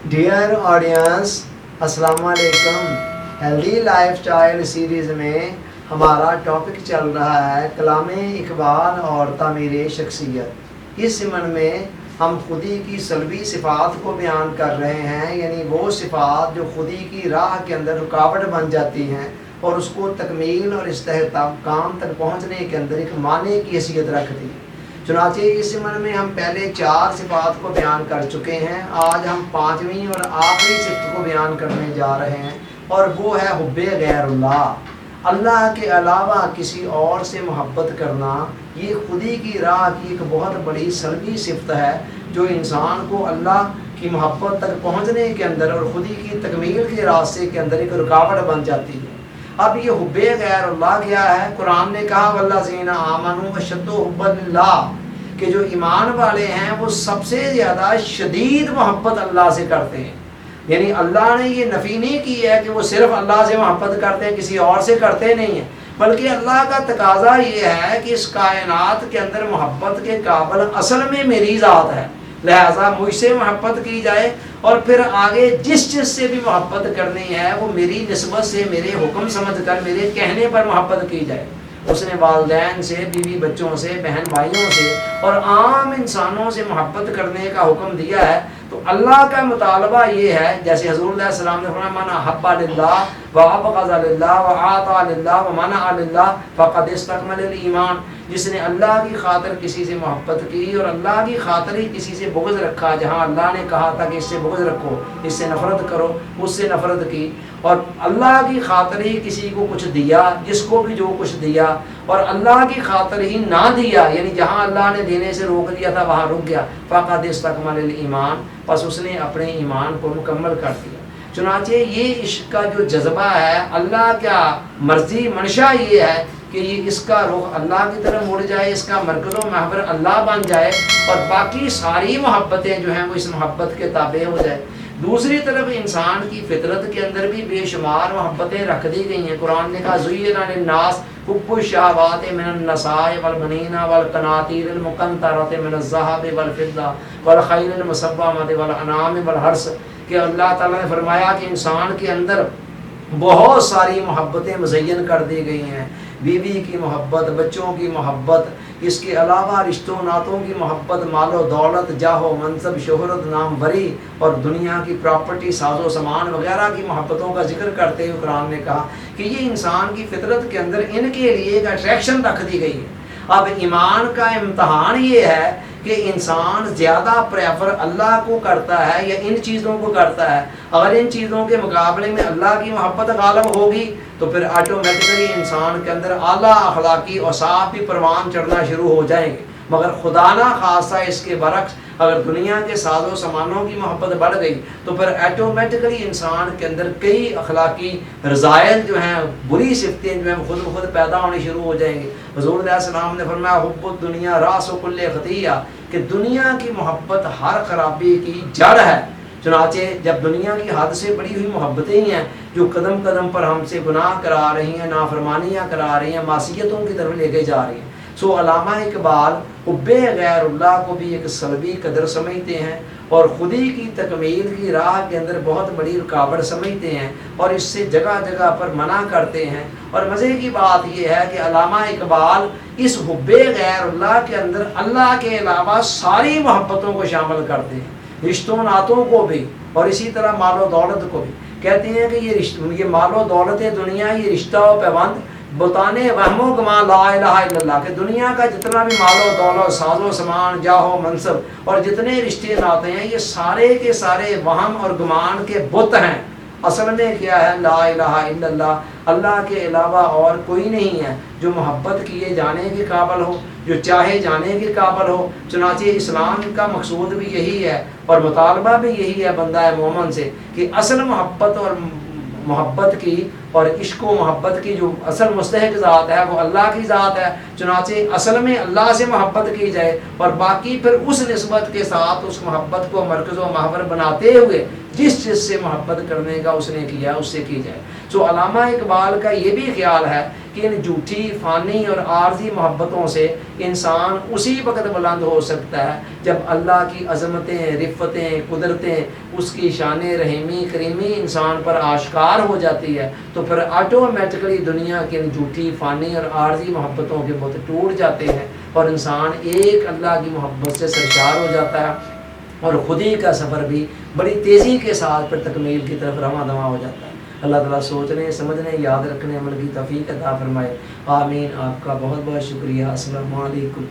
Dear audience, السلام علیکم۔ Healthy life style series میں ہمارا ٹاپک چل رہا ہے کلام اقبال اور تعمیر شخصیت۔ اس ضمن میں ہم خودی کی سلبی صفات کو بیان کر رہے ہیں، یعنی وہ صفات جو خودی کی راہ کے اندر رکاوٹ بن جاتی ہیں اور اس کو تکمیل اور استحکام تک پہنچنے کے اندر ایک معنی کی حیثیت رکھتی ہے۔ چنانچہ اس ضمن میں ہم پہلے 4 صفات کو بیان کر چکے ہیں، آج ہم 5ویں اور آخری صفت کو بیان کرنے جا رہے ہیں، اور وہ ہے حب غیر اللہ۔ اللہ کے علاوہ کسی اور سے محبت کرنا یہ خودی کی راہ کی ایک بہت بڑی سلبی صفت ہے، جو انسان کو اللہ کی محبت تک پہنچنے کے اندر اور خودی کی تکمیل کے راستے کے اندر ایک رکاوٹ بن جاتی ہے۔ اب یہ حب غیر اللہ کیا ہے؟ قرآن نے کہا والذین آمنوا اشد حبا للہ، کہ جو ایمان والے ہیں وہ سب سے زیادہ شدید محبت اللہ سے کرتے ہیں۔ یعنی اللہ نے یہ نفی نہیں کی ہے کہ وہ صرف اللہ سے محبت کرتے ہیں، کسی اور سے کرتے نہیں ہیں، بلکہ اللہ کا تقاضا یہ ہے کہ اس کائنات کے اندر محبت کے قابل اصل میں میری ذات ہے، لہذا مجھ سے محبت کی جائے، اور پھر آگے جس سے بھی محبت کرنی ہے وہ میری نسبت سے، میرے حکم سمجھ کر، میرے کہنے پر محبت کی جائے۔ اس نے والدین سے، بیوی بچوں سے، بہن بھائیوں سے اور عام انسانوں سے محبت کرنے کا حکم دیا ہے۔ تو اللہ کا مطالبہ یہ ہے، جیسے حضور علیہ السلام نے فرمایا من احب للہ وابغض للہ واعطى للہ ومنع للہ فقد استکمل الایمان، جس نے اللہ کی خاطر کسی سے محبت کی اور اللہ کی خاطر ہی کسی سے بغض رکھا، جہاں اللہ نے کہا تھا کہ اس سے بغض رکھو، اس سے نفرت کرو، اس سے نفرت کی، اور اللہ کی خاطر ہی کسی کو کچھ دیا، جس کو بھی جو کچھ دیا، اور اللہ کی خاطر ہی نہ دیا، یعنی جہاں اللہ نے دینے سے روک دیا تھا وہاں رک گیا، فقد استکمل الایمان، پس اس نے اپنے ایمان کو مکمل کر دیا۔ چنانچہ یہ عشق کا جو جذبہ ہے، اللہ کا مرضی منشا یہ ہے کہ یہ اس کا رخ اللہ کی طرف مڑ جائے، اس کا مرکز و محور اللہ بن جائے، اور باقی ساری محبتیں جو ہیں وہ اس محبت کے تابع ہو جائے۔ دوسری طرف انسان کی فطرت کے اندر بھی بے شمار محبتیں رکھ دی گئی ہیں۔ قرآن نے کہا زُیِّنَ لِلنَّاسِ حُبُّ الشَّهَوَاتِ مِنَ النِّسَاءِ وَالْبَنِينَ وَالْقَنَاطِيرِ الْمُقَنطَرَةِ مِنَ الذَّهَبِ وَالْفِضَّةِ وَالْخَيْلِ الْمُسَوَّمَةِ وَالْأَنْعَامِ وَالْحَرْثِ، کہ اللہ تعالیٰ نے فرمایا کہ انسان کے اندر بہت ساری محبتیں مزین کر دی گئی ہیں، بیوی کی محبت، بچوں کی محبت، اس کے علاوہ رشتوں ناتوں کی محبت، مال و دولت، جاہ و منصب، شہرت، نام وری اور دنیا کی پراپرٹی، ساز و سامان وغیرہ کی محبتوں کا ذکر کرتے ہوئے قرآن نے کہا کہ یہ انسان کی فطرت کے اندر ان کے لیے ایک اٹریکشن رکھ دی گئی ہے۔ اب ایمان کا امتحان یہ ہے کہ انسان زیادہ پریفر اللہ کو کرتا ہے یا ان چیزوں کو کرتا ہے۔ اگر ان چیزوں کے مقابلے میں اللہ کی محبت غالب ہوگی تو پھر آٹومیٹکلی انسان کے اندر اعلیٰ اخلاقی اوصاف بھی پروان چڑھنا شروع ہو جائیں گے۔ مگر خدا نہ خاصہ اس کے برعکس اگر دنیا کے ساز و سامانوں کی محبت بڑھ گئی تو پھر آٹومیٹکلی انسان کے اندر کئی اخلاقی رذائل جو ہیں، بری صفتیں جو ہیں خود بخود پیدا ہونے شروع ہو جائیں گے۔ حضور علیہ السلام نے فرمایا حب الدنیا راس کل خطیہ، کہ دنیا کی محبت ہر خرابی کی جڑ ہے۔ چنانچہ جب دنیا کی حد سے بڑی ہوئی محبتیں ہی ہیں جو قدم قدم پر ہم سے گناہ کرا رہی ہیں، نافرمانیاں کرا رہی ہیں، معصیتوں کی طرف لے کے جا رہی ہیں، سو علامہ اقبال حب غیر اللہ کو بھی ایک سلبی قدر سمجھتے ہیں اور خودی کی تکمیل کی راہ کے اندر بہت بڑی رکاوٹ سمجھتے ہیں، اور اس سے جگہ جگہ پر منع کرتے ہیں۔ اور مزے کی بات یہ ہے کہ علامہ اقبال اس حب غیر اللہ کے اندر اللہ کے علاوہ ساری محبتوں کو شامل کرتے ہیں، رشتوں ناتوں کو بھی، اور اسی طرح مال و دولت کو بھی۔ کہتے ہیں کہ یہ مال و دولت دنیا، یہ رشتہ و پیوند بتانے وہم و گما لا الہ الا اللہ، کہ دنیا کا جتنا بھی مال و دولت، ساز و سامان، جاہ و منصب اور جتنے رشتے ناتے ہیں، یہ سارے کے سارے وہم اور گمان کے بت ہیں۔ اصل میں کیا ہے؟ لا الہ الا اللہ، اللہ کے علاوہ اور کوئی نہیں ہے جو محبت کیے جانے کے قابل ہو، جو چاہے جانے کے قابل ہو۔ چنانچہ اسلام کا مقصود بھی یہی ہے اور مطالبہ بھی یہی ہے بندہ مومن سے کہ اصل محبت اور محبت کی اور عشق و محبت کی جو اصل مستحق ذات ہے وہ اللہ کی ذات ہے۔ چنانچہ اصل میں اللہ سے محبت کی جائے اور باقی پھر اس نسبت کے ساتھ اس محبت کو مرکز و محور بناتے ہوئے جس چیز سے محبت کرنے کا اس نے کیا اس سے کی جائے۔ سو علامہ اقبال کا یہ بھی خیال ہے کہ ان جھوٹی فانی اور عارضی محبتوں سے انسان اسی وقت بلند ہو سکتا ہے جب اللہ کی عظمتیں، رفتیں، قدرتیں، اس کی شان رحیمی کریمی انسان پر آشکار ہو جاتی ہے، تو پھر آٹومیٹکلی دنیا کی ان جھوٹی فانی اور عارضی محبتوں کے بت ٹوٹ جاتے ہیں اور انسان ایک اللہ کی محبت سے سرشار ہو جاتا ہے اور خودی کا سفر بھی بڑی تیزی کے ساتھ پھر تکمیل کی طرف رواں دواں ہو جاتا ہے۔ اللہ تعالیٰ سوچنے، سمجھنے، یاد رکھنے، عمل کی توفیق عطا فرمائے، آمین۔ آپ کا بہت بہت شکریہ۔ السلام علیکم۔